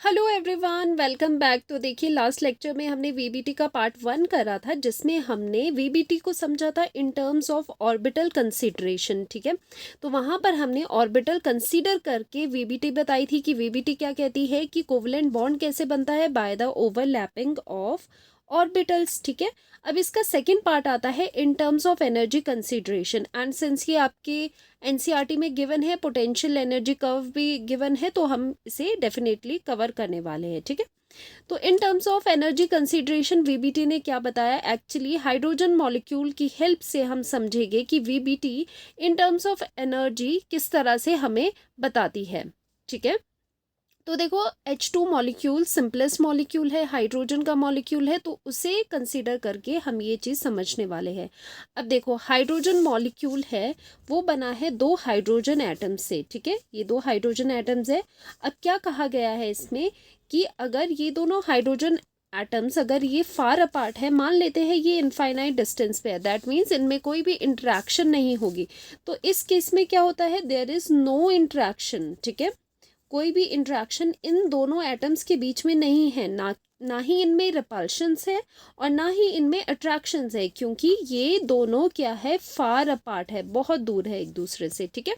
Hello everyone, welcome back. तो देखिए, last lecture में हमने वीबीटी का पार्ट 1 करा था, जिसमें हमने वीबीटी को समझा था in terms of orbital consideration. ठीक है, तो वहाँ पर हमने ऑर्बिटल कंसीडर करके वीबीटी बताई थी कि वीबीटी क्या कहती है कि कोवलेंट बॉन्ड कैसे बनता है, by the overlapping of orbitals. ठीक है, अब इसका सेकेंड पार्ट आता है in terms of energy consideration. And since ये आपके एनसीईआरटी में गिवन है, पोटेंशियल एनर्जी कर्व भी गिवन है, तो हम इसे डेफिनेटली कवर करने वाले हैं। ठीक है, तो in terms of energy consideration VBT ने क्या बताया, एक्चुअली हाइड्रोजन मॉलिक्यूल की हेल्प से हम समझेंगे कि VBT in terms of energy किस तरह से हमें बताती है। ठीक है, तो देखो, H2 मॉलिक्यूल सिंपलेस्ट मॉलिक्यूल है, हाइड्रोजन का मॉलिक्यूल है, तो उसे कंसीडर करके हम ये चीज़ समझने वाले हैं। अब देखो, हाइड्रोजन मॉलिक्यूल है वो बना है दो हाइड्रोजन एटम्स से। ठीक है, ये दो हाइड्रोजन एटम्स है। अब क्या कहा गया है इसमें कि अगर ये दोनों हाइड्रोजन एटम्स अगर ये फार अपार्ट है, मान लेते हैं ये इनफाइनाइट डिस्टेंस पे है, दैट मीन्स इनमें कोई भी इंटरेक्शन नहीं होगी, तो इस केस में क्या होता है, देयर इज नो इंटरेक्शन। ठीक है, कोई भी इंटरेक्शन इन दोनों एटम्स के बीच में नहीं है, ना ही इनमें रिपल्शंस है और ना ही इनमें अट्रैक्शंस है, क्योंकि ये दोनों क्या है, फार अपार्ट है, बहुत दूर है एक दूसरे से। ठीक है,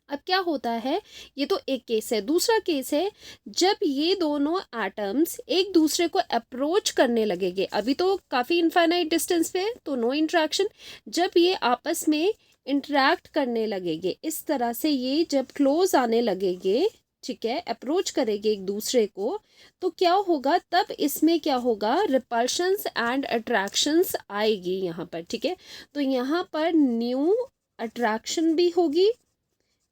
अब क्या होता है, ये तो एक केस है। दूसरा केस है, जब ये दोनों एटम्स एक दूसरे को अप्रोच करने लगेंगे, अभी तो काफ़ी इनफाइनाइट डिस्टेंस पे है तो नो इंटरेक्शन, जब ये आपस में इंटरैक्ट करने लगेंगे, इस तरह से ये जब क्लोज आने लगेंगे, ठीक है, अप्रोच करेंगे एक दूसरे को, तो क्या होगा, तब इसमें क्या होगा, रिपल्शंस एंड अट्रैक्शंस आएगी यहाँ पर। ठीक है, तो यहाँ पर न्यू अट्रैक्शन भी होगी,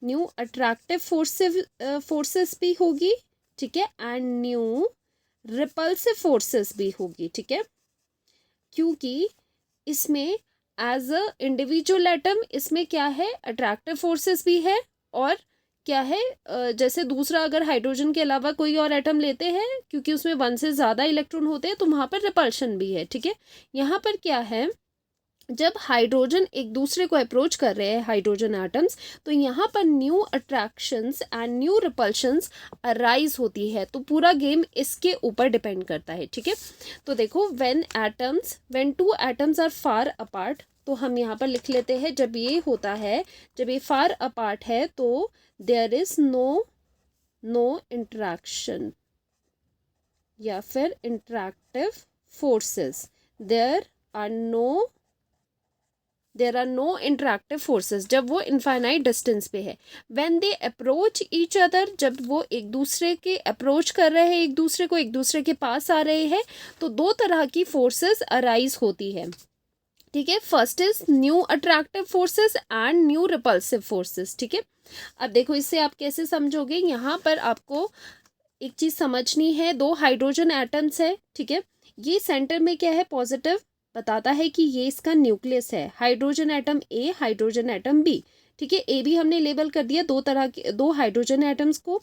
न्यू अट्रैक्टिव फोर्सेस भी होगी। ठीक है, एंड न्यू रिपल्सिव फोर्सेस भी होगी। ठीक है, क्योंकि इसमें एज अ इंडिविजुअल एटम इसमें क्या है, अट्रैक्टिव फोर्सेस भी है, और क्या है, जैसे दूसरा अगर हाइड्रोजन के अलावा कोई और एटम लेते हैं, क्योंकि उसमें वन से ज़्यादा इलेक्ट्रॉन होते हैं, तो वहाँ पर रिपल्शन भी है। ठीक है, यहाँ पर क्या है, जब हाइड्रोजन एक दूसरे को अप्रोच कर रहे हैं, हाइड्रोजन एटम्स, तो यहाँ पर new attractions and new repulsions arise होती है, तो पूरा गेम इसके ऊपर डिपेंड करता है। ठीक है, तो देखो, when two atoms are far apart, तो हम यहाँ पर लिख लेते हैं, जब ये होता है, जब ये फार अपार्ट है, तो देयर इज नो इंटरेक्शन या फिर interactive forces, there are no interactive forces, जब वो इनफाइनाइट डिस्टेंस पे है। When they approach each other, जब वो एक दूसरे के अप्रोच कर रहे हैं, एक दूसरे को, एक दूसरे के पास आ रहे हैं, तो दो तरह की फोर्सेस अराइज होती है। ठीक है, first is new attractive forces and new repulsive forces. ठीक है, अब देखो, इससे आप कैसे समझोगे, यहाँ पर आपको एक चीज़ समझनी है, दो हाइड्रोजन एटम्स है। ठीक है, ये सेंटर में क्या है, पॉजिटिव बताता है कि ये इसका न्यूक्लियस है, hydrogen atom A, hydrogen atom B. ठीक है, ए भी हमने लेबल कर दिया, दो तरह के दो हाइड्रोजन एटम्स को।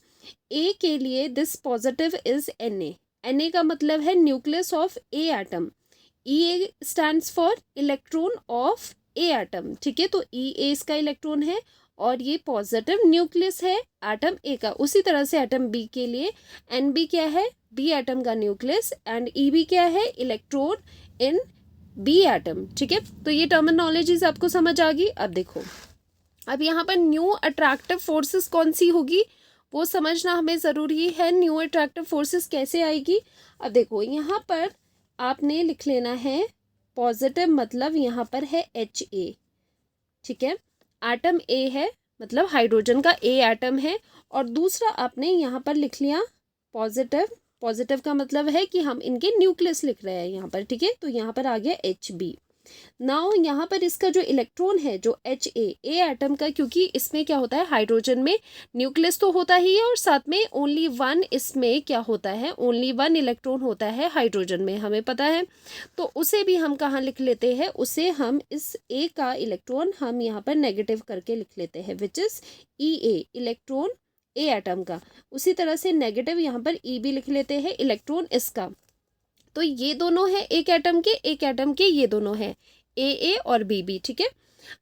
ए के लिए दिस पॉजिटिव इज Na का मतलब है nucleus of A atom, E stands for electron of A atom. ठीक है, तो ई ए इसका इलेक्ट्रॉन है और ये पॉजिटिव न्यूक्लियस है एटम ए का। उसी तरह से एटम बी के लिए एन बी क्या है, बी एटम का न्यूक्लियस, एंड ई बी क्या है, इलेक्ट्रॉन इन बी एटम। ठीक है, तो ये टर्मिनोलॉजीज आपको समझ आ गई। अब देखो, अब यहाँ पर न्यू अट्रैक्टिव फोर्सेस कौन सी होगी वो समझना हमें ज़रूरी है। न्यू अट्रैक्टिव फोर्सेस कैसे आएगी, अब देखो, यहाँ पर आपने लिख लेना है, पॉजिटिव मतलब यहाँ पर है एच ए। ठीक है, एटम ए है, मतलब हाइड्रोजन का ए एटम है, और दूसरा आपने यहाँ पर लिख लिया पॉजिटिव। पॉजिटिव का मतलब है कि हम इनके न्यूक्लियस लिख रहे हैं यहाँ पर। ठीक है, तो यहाँ पर आ गया एच बी। नाउ यहाँ पर इसका जो इलेक्ट्रॉन है, जो एच ए एटम का, क्योंकि इसमें क्या होता है, हाइड्रोजन में न्यूक्लियस तो होता ही है, और साथ में ओनली वन, इसमें क्या होता है, ओनली वन इलेक्ट्रॉन होता है हाइड्रोजन में, हमें पता है। तो उसे भी हम कहाँ लिख लेते हैं, उसे हम इस ए का इलेक्ट्रॉन हम यहाँ पर नेगेटिव करके लिख लेते हैं, which is E A, electron A atom का। उसी तरह से नेगेटिव यहाँ पर ई भी लिख लेते हैं, इलेक्ट्रॉन इसका। तो ये दोनों हैं एक एटम के ये दोनों हैं ए और बी। ठीक है,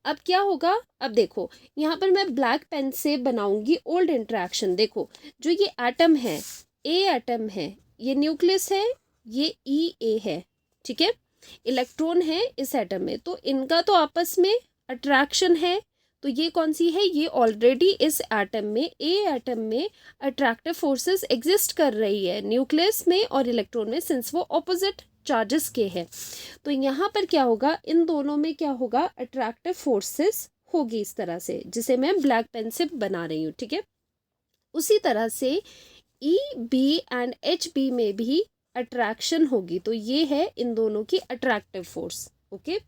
अब क्या होगा, अब देखो, यहाँ पर मैं ब्लैक पेन से बनाऊंगी ओल्ड इंटरेक्शन। देखो, जो ये एटम है, ए एटम है, ये न्यूक्लियस है, ये ई ए है, ठीक है, इलेक्ट्रॉन है इस एटम में, तो इनका तो आपस में अट्रैक्शन है। तो ये कौन सी है, ये ऑलरेडी इस एटम में, ए एटम में अट्रैक्टिव फोर्सेस एग्जिस्ट कर रही है न्यूक्लियस में और इलेक्ट्रॉन में, सिंस वो ऑपोजिट चार्जेस के हैं। तो यहाँ पर क्या होगा, इन दोनों में क्या होगा, अट्रैक्टिव फोर्सेस होगी इस तरह से, जिसे मैं ब्लैक पेन से बना रही हूँ, ठीक है। उसी तरह से E B and H B में भी अट्रैक्शन होगी, तो ये है इन दोनों की अट्रैक्टिव फोर्स, ओके।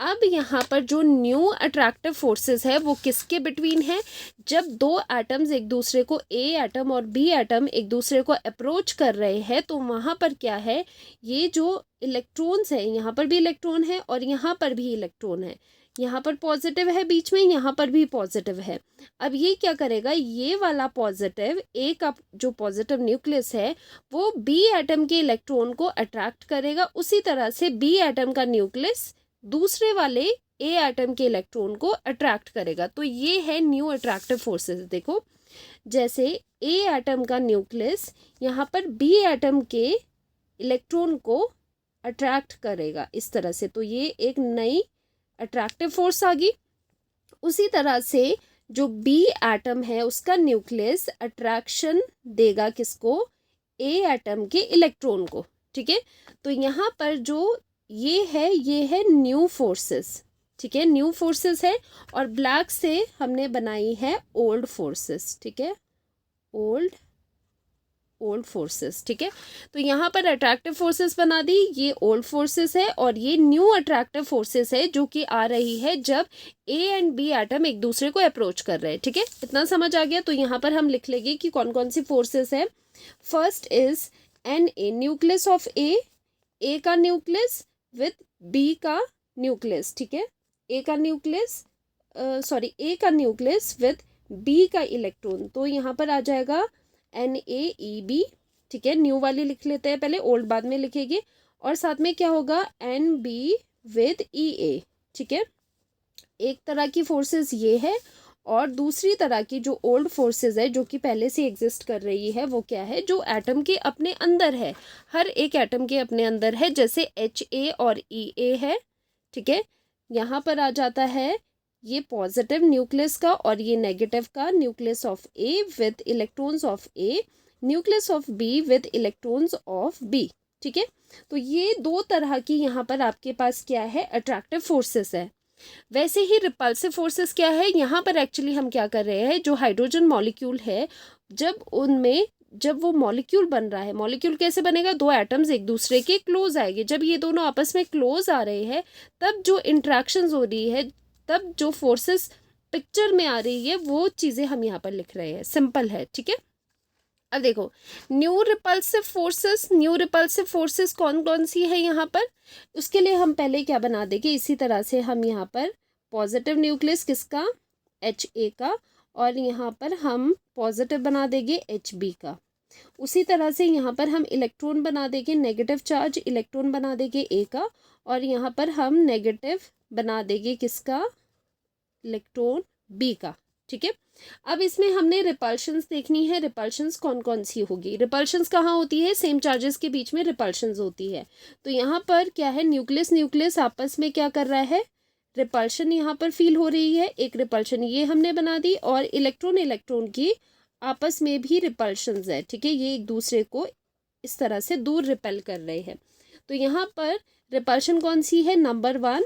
अब यहाँ पर जो न्यू अट्रैक्टिव फोर्सेस है वो किसके बिटवीन है, जब दो एटम्स एक दूसरे को, ए एटम और बी एटम एक दूसरे को अप्रोच कर रहे हैं, तो वहाँ पर क्या है, ये जो इलेक्ट्रॉन्स है, यहाँ पर भी इलेक्ट्रॉन है और यहाँ पर भी इलेक्ट्रॉन है, यहाँ पर पॉजिटिव है बीच में, यहाँ पर भी पॉजिटिव है। अब ये क्या करेगा, ये वाला पॉजिटिव, ए का जो पॉजिटिव न्यूक्लियस है वो बी एटम के इलेक्ट्रॉन को अट्रैक्ट करेगा, उसी तरह से बी एटम का न्यूक्लियस दूसरे वाले ए एटम के इलेक्ट्रॉन को अट्रैक्ट करेगा। तो ये है न्यू अट्रैक्टिव फोर्सेस। देखो, जैसे ए एटम का न्यूक्लियस यहाँ पर बी एटम के इलेक्ट्रॉन को अट्रैक्ट करेगा इस तरह से, तो ये एक नई अट्रैक्टिव फोर्स आ गई। उसी तरह से जो बी एटम है उसका न्यूक्लियस अट्रैक्शन देगा किसको, ए एटम के इलेक्ट्रॉन को, ठीक है। तो यहाँ पर जो ये है न्यू फोर्सेस, ठीक है, न्यू फोर्सेस है, और ब्लैक से हमने बनाई है ओल्ड फोर्सेस, ठीक है, ओल्ड फोर्सेस, ठीक है। तो यहाँ पर अट्रैक्टिव फोर्सेस बना दी, ये ओल्ड फोर्सेस है, और ये न्यू अट्रैक्टिव फोर्सेस है जो कि आ रही है जब ए एंड बी एटम एक दूसरे को अप्रोच कर रहे हैं, ठीक है। इतना समझ आ गया। तो यहाँ पर हम लिख लेंगे कि कौन कौन सी फोर्सेस है। First is an A, nucleus of A का न्यूक्लियस विथ बी का न्यूक्लियस, ठीक है, ए का न्यूक्लियस विथ बी का इलेक्ट्रॉन, तो यहाँ पर आ जाएगा NaEb, ठीक है, न्यू वाली लिख लेते हैं पहले, ओल्ड बाद में लिखेंगे। और साथ में क्या होगा, Nb विद Ea, ठीक है। एक तरह की फोर्सेस ये है, और दूसरी तरह की जो ओल्ड फोर्सेस है जो कि पहले से एग्जिस्ट कर रही है वो क्या है, जो एटम के अपने अंदर है, हर एक एटम के अपने अंदर है, जैसे Ha और Ea है, ठीक है। यहाँ पर आ जाता है ये पॉजिटिव न्यूक्लियस का और ये नेगेटिव का, nucleus of A with electrons of A, nucleus of B with electrons of B, ठीक है। तो ये दो तरह की यहाँ पर आपके पास क्या है, अट्रैक्टिव फोर्सेस है। वैसे ही रिपल्सिव फोर्सेस क्या है, यहाँ पर एक्चुअली हम क्या कर रहे हैं, जो हाइड्रोजन मॉलिक्यूल है, जब वो मॉलिक्यूल बन रहा है, मॉलिक्यूल कैसे बनेगा, दो एटम्स एक दूसरे के क्लोज आएंगे, जब ये दोनों आपस में क्लोज आ रहे हैं तब जो इंट्रैक्शंस हो रही है, तब जो फोर्सेस पिक्चर में आ रही है, वो चीज़ें हम यहाँ पर लिख रहे हैं, सिंपल है, ठीक है। अब देखो, न्यू रिपल्सिव फोर्सेस कौन कौन सी है यहाँ पर, उसके लिए हम पहले क्या बना देंगे, इसी तरह से हम यहाँ पर पॉजिटिव न्यूक्लियस किसका, Ha का, और यहाँ पर हम पॉजिटिव बना देंगे Hb का। उसी तरह से यहाँ पर हम इलेक्ट्रॉन बना देंगे, नेगेटिव चार्ज इलेक्ट्रॉन बना देंगे A का, और यहाँ पर हम नेगेटिव बना देंगे किसका, इलेक्ट्रॉन B का, ठीक है। अब इसमें हमने रिपल्शंस देखनी है, रिपल्शंस कौन कौन सी होगी, रिपल्शंस कहाँ होती है, सेम चार्जेस के बीच में रिपल्शंस होती है। तो यहाँ पर क्या है, न्यूक्लियस आपस में क्या कर रहा है, रिपल्शन यहाँ पर फील हो रही है, एक रिपल्शन ये हमने बना दी, और इलेक्ट्रॉन की आपस में भी रिपल्शंस है, ठीक है, ये एक दूसरे को इस तरह से दूर रिपेल कर रहे हैं। तो यहाँ पर रिपल्शन कौन सी है, नंबर 1,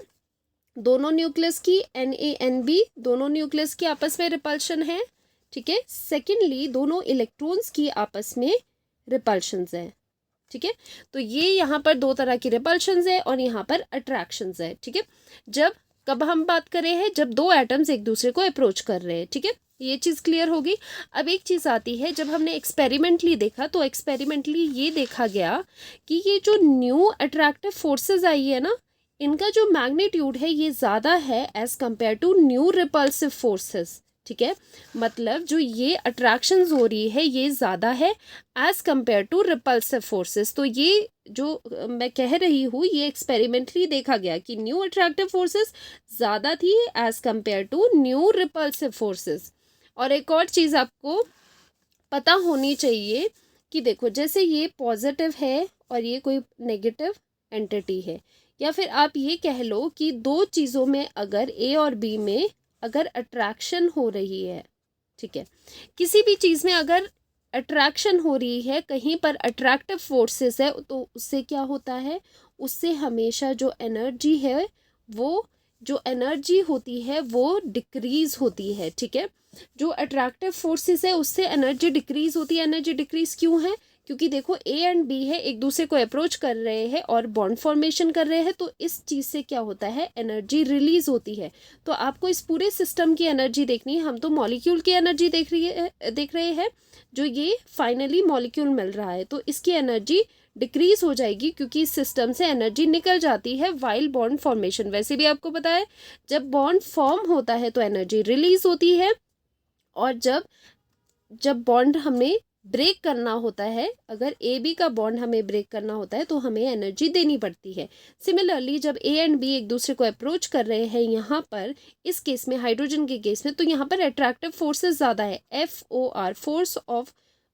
दोनों न्यूक्लियस की NaNb, दोनों न्यूक्लियस की आपस में रिपल्शन है, ठीक है। सेकेंडली, दोनों इलेक्ट्रॉन्स की आपस में रिपल्शंस है, ठीक है। तो ये यहाँ पर दो तरह की रिपल्शंस है और यहाँ पर अट्रैक्शंस है, ठीक है। कब हम बात कर रहे हैं, जब दो एटम्स एक दूसरे को अप्रोच कर रहे हैं, ठीक है, ये चीज़ क्लियर होगी। अब एक चीज़ आती है, जब हमने एक्सपेरिमेंटली देखा, तो एक्सपेरिमेंटली ये देखा गया कि ये जो न्यू अट्रैक्टिव फोर्सेस आई है ना, इनका जो मैग्नीट्यूड है ये ज़्यादा है as compare to new repulsive forces, ठीक है। मतलब जो ये अट्रैक्शंस हो रही है ये ज़्यादा है as compare to repulsive forces. तो ये जो मैं कह रही हूँ, ये एक्सपेरिमेंटली देखा गया कि न्यू अट्रैक्टिव फोर्सेस ज़्यादा थी as compare to new repulsive forces. और एक और चीज़ आपको पता होनी चाहिए कि देखो जैसे ये पॉजिटिव है और ये कोई नेगेटिव एंटिटी है, या फिर आप ये कह लो कि दो चीज़ों में अगर ए और बी में अगर अट्रैक्शन हो रही है, ठीक है, किसी भी चीज़ में अगर अट्रैक्शन हो रही है, कहीं पर अट्रैक्टिव फोर्सेस है, तो उससे क्या होता है, उससे हमेशा जो एनर्जी है वो जो एनर्जी होती है वो डिक्रीज होती है, ठीक है। जो अट्रैक्टिव फोर्सेस है उससे एनर्जी डिक्रीज होती है। एनर्जी डिक्रीज क्यों है, क्योंकि देखो ए एंड बी है, एक दूसरे को अप्रोच कर रहे हैं और बॉन्ड फॉर्मेशन कर रहे हैं, तो इस चीज़ से क्या होता है, एनर्जी रिलीज होती है। तो आपको इस पूरे सिस्टम की एनर्जी देखनी है, हम तो मॉलिक्यूल की एनर्जी देख रहे हैं, जो ये फाइनली मॉलिक्यूल मिल रहा है, तो इसकी एनर्जी डिक्रीज हो जाएगी क्योंकि इस सिस्टम से एनर्जी निकल जाती है वाइल बॉन्ड फॉर्मेशन। वैसे भी आपको पता है जब बॉन्ड फॉर्म होता है तो एनर्जी रिलीज होती है, और जब बॉन्ड हमें ब्रेक करना होता है, अगर ए बी का बॉन्ड हमें ब्रेक करना होता है तो हमें एनर्जी देनी पड़ती है। सिमिलरली जब ए एंड बी एक दूसरे को अप्रोच कर रहे हैं, यहाँ पर इस केस में हाइड्रोजन के केस में, तो यहाँ पर अट्रैक्टिव फोर्सेस ज़्यादा है, FOR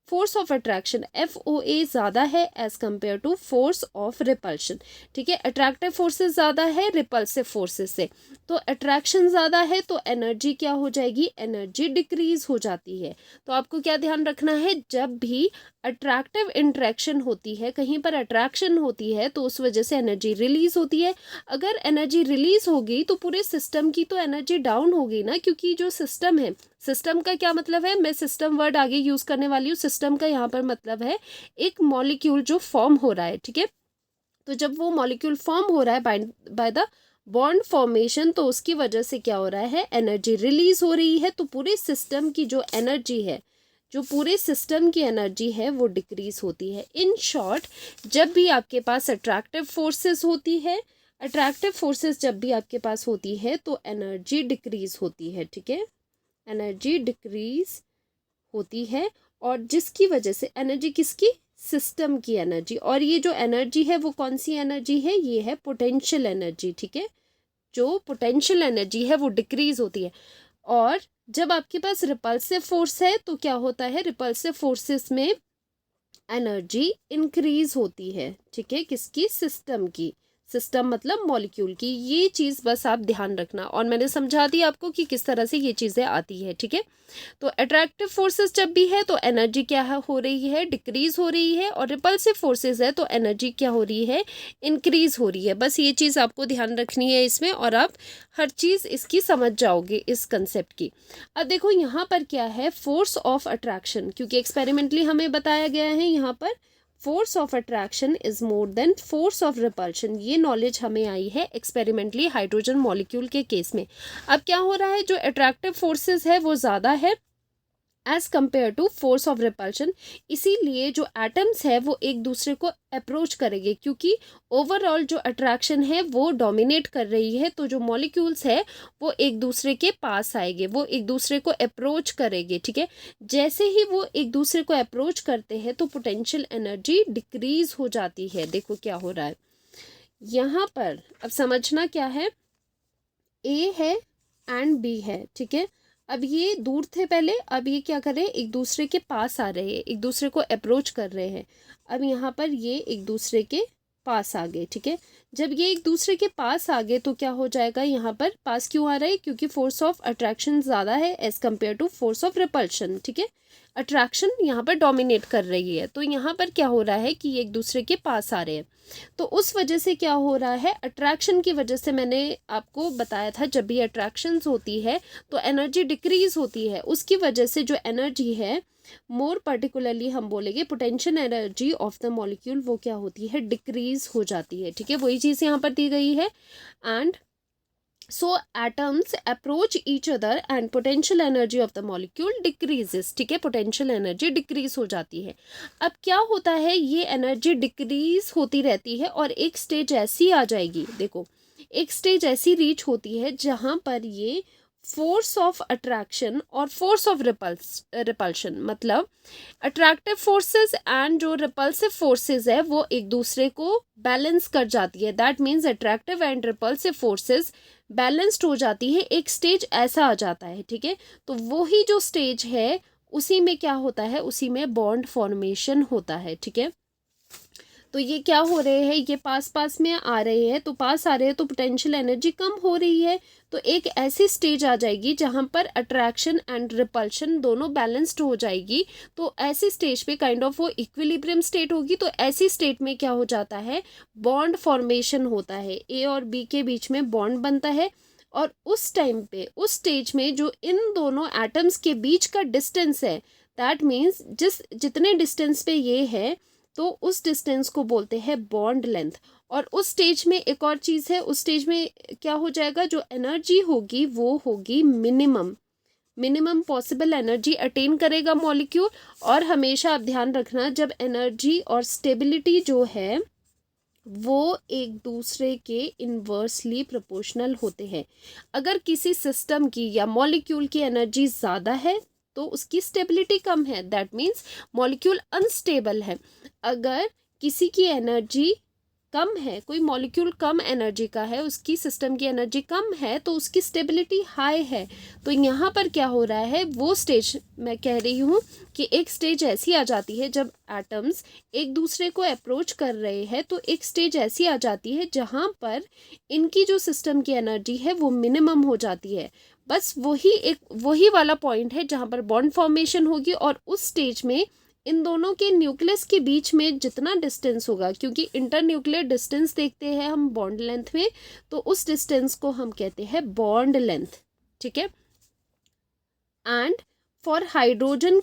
force of attraction FOA ज़्यादा है as compare to force of repulsion, ठीक है। अट्रैक्टिव फोर्सेस ज़्यादा है रिपल्सिव फोर्सेस से, तो अट्रैक्शन ज़्यादा है तो एनर्जी क्या हो जाएगी, एनर्जी डिक्रीज हो जाती है। तो आपको क्या ध्यान रखना है, जब भी अट्रैक्टिव इंट्रैक्शन होती है, कहीं पर अट्रैक्शन होती है, तो उस वजह से एनर्जी रिलीज होती है। अगर एनर्जी रिलीज होगी तो पूरे सिस्टम की तो एनर्जी डाउन होगी ना, क्योंकि जो सिस्टम है, सिस्टम का क्या मतलब है, मैं सिस्टम वर्ड आगे यूज करने वाली हूँ। सिस्टम का यहाँ पर मतलब है एक मॉलिक्यूल जो फॉर्म हो रहा है, ठीक है। तो जब वो मॉलिक्यूल फॉर्म हो रहा है बाय द बॉन्ड फॉर्मेशन, तो उसकी वजह से क्या हो रहा है, एनर्जी रिलीज हो रही है। तो पूरे सिस्टम की जो एनर्जी है, जो पूरे सिस्टम की एनर्जी है वो डिक्रीज होती है। इन शॉर्ट, जब भी आपके पास अट्रैक्टिव फोर्सेस होती है, अट्रैक्टिव फोर्सेस जब भी आपके पास होती है तो एनर्जी डिक्रीज होती है, ठीक है, एनर्जी डिक्रीज होती है। और जिसकी वजह से एनर्जी किसकी, सिस्टम की एनर्जी, और ये जो एनर्जी है वो कौन सी एनर्जी है, ये है पोटेंशियल एनर्जी, ठीक है। जो पोटेंशियल एनर्जी है वो डिक्रीज होती है। और जब आपके पास रिपल्सिव फोर्स है तो क्या होता है, रिपल्सिव फोर्सेस में एनर्जी इंक्रीज होती है, ठीक है, किसकी, सिस्टम की। सिस्टम मतलब मॉलिक्यूल की। ये चीज़ बस आप ध्यान रखना, और मैंने समझा दी आपको कि किस तरह से ये चीज़ें आती है, ठीक है। तो अट्रैक्टिव फोर्सेस जब भी है तो एनर्जी क्या हो रही है, डिक्रीज हो रही है, और रिपल्सिव फोर्सेस है तो एनर्जी क्या हो रही है, इंक्रीज हो रही है। बस ये चीज़ आपको ध्यान रखनी है इसमें, और आप हर चीज़ इसकी समझ जाओगे इस कंसेप्ट की। अब देखो यहाँ पर क्या है, फोर्स ऑफ अट्रैक्शन, क्योंकि एक्सपेरिमेंटली हमें बताया गया है यहाँ पर force of attraction is more than force of repulsion. ये नॉलेज हमें आई है एक्सपेरिमेंटली हाइड्रोजन मॉलिक्यूल के केस में। अब क्या हो रहा है, जो अट्रैक्टिव फोर्सेस है वो ज़्यादा है as compare to force of repulsion, इसीलिए जो एटम्स है वो एक दूसरे को अप्रोच करेंगे, क्योंकि ओवरऑल जो अट्रैक्शन है वो डोमिनेट कर रही है। तो जो मॉलिक्यूल्स है वो एक दूसरे के पास आएंगे, वो एक दूसरे को अप्रोच करेंगे, ठीक है। जैसे ही वो एक दूसरे को अप्रोच करते हैं तो पोटेंशियल एनर्जी डिक्रीज हो जाती है। देखो क्या हो रहा है यहाँ पर, अब समझना क्या है, ए है एंड बी है, ठीक है। अब ये दूर थे पहले, अब ये क्या कर रहे हैं, एक दूसरे के पास आ रहे हैं, एक दूसरे को अप्रोच कर रहे हैं। अब यहाँ पर ये एक दूसरे के पास आ गए, ठीक है। जब ये एक दूसरे के पास आ गए तो क्या हो जाएगा, यहाँ पर पास क्यों आ रहा है, क्योंकि फोर्स ऑफ अट्रैक्शन ज़्यादा है as compare to force of repulsion, ठीक है। अट्रैक्शन यहाँ पर डोमिनेट कर रही है, तो यहाँ पर क्या हो रहा है कि ये एक दूसरे के पास आ रहे हैं। तो उस वजह से क्या हो रहा है, अट्रैक्शन की वजह से, मैंने आपको बताया था जब भी अट्रैक्शंस होती है तो एनर्जी डिक्रीज होती है। उसकी वजह से जो एनर्जी है, मोर पर्टिकुलरली हम बोलेंगे potential energy of the molecule, वो क्या होती है, डिक्रीज हो जाती है, ठीक है। वही चीज़ यहाँ पर दी गई है। And so atoms approach each other and potential energy of the molecule decreases, ठीक है, potential energy decrease हो जाती है। अब क्या होता है, ये एनर्जी डिक्रीज होती रहती है और एक स्टेज ऐसी आ जाएगी, देखो एक स्टेज ऐसी रीच होती है जहाँ पर ये फोर्स ऑफ अट्रैक्शन और फोर्स ऑफ रिपल्शन, मतलब अट्रैक्टिव फोर्सेस एंड जो रिपल्सिव फोर्सेस है वो एक दूसरे को बैलेंस कर जाती है। That means attractive and repulsive forces balanced हो जाती है, एक स्टेज ऐसा आ जाता है, ठीक है। तो वही जो स्टेज है उसी में क्या होता है, उसी में बॉन्ड फॉर्मेशन होता है। ठीक है, तो ये क्या हो रहे हैं, ये पास पास में आ रहे हैं, तो पास आ रहे हैं तो पोटेंशियल एनर्जी कम हो रही है। तो एक ऐसी स्टेज आ जाएगी जहाँ पर अट्रैक्शन एंड रिपल्शन दोनों बैलेंस्ड हो जाएगी। तो ऐसी स्टेज पे काइंड ऑफ वो इक्विलिब्रियम स्टेट होगी। तो ऐसी स्टेट में क्या हो जाता है, बॉन्ड फॉर्मेशन होता है, ए और बी के बीच में बॉन्ड बनता है। और उस टाइम पे, उस स्टेज में जो इन दोनों एटम्स के बीच का डिस्टेंस है, दैट मीन्स जितने डिस्टेंस पे ये है, तो उस डिस्टेंस को बोलते हैं बॉन्ड लेंथ। और उस स्टेज में एक और चीज़ है, उस स्टेज में क्या हो जाएगा, जो एनर्जी होगी वो होगी मिनिमम पॉसिबल एनर्जी अटेन करेगा मॉलिक्यूल। और हमेशा आप ध्यान रखना, जब एनर्जी और स्टेबिलिटी जो है वो एक दूसरे के इन्वर्सली प्रोपोर्शनल होते हैं। अगर किसी सिस्टम की या मॉलिक्यूल की एनर्जी ज़्यादा है तो उसकी स्टेबिलिटी कम है, दैट मीन्स मॉलिक्यूल अनस्टेबल है। अगर किसी की एनर्जी कम है, कोई मॉलिक्यूल कम एनर्जी का है, उसकी सिस्टम की एनर्जी कम है, तो उसकी स्टेबिलिटी हाई है। तो यहाँ पर क्या हो रहा है, वो स्टेज मैं कह रही हूँ कि एक स्टेज ऐसी आ जाती है जब एटम्स एक दूसरे को अप्रोच कर रहे हैं, तो एक स्टेज ऐसी आ जाती है जहाँ पर इनकी जो सिस्टम की एनर्जी है वो मिनिमम हो जाती है। बस वही वाला पॉइंट है जहाँ पर बॉन्ड फॉर्मेशन होगी। और उस स्टेज में इन दोनों के न्यूक्लियस के बीच में जितना डिस्टेंस होगा, क्योंकि इंटरन्यूक्लियर डिस्टेंस देखते हैं हम बॉन्ड लेंथ में, तो उस डिस्टेंस को हम कहते हैं बॉन्ड लेंथ। ठीक है, एंड फॉर हाइड्रोजन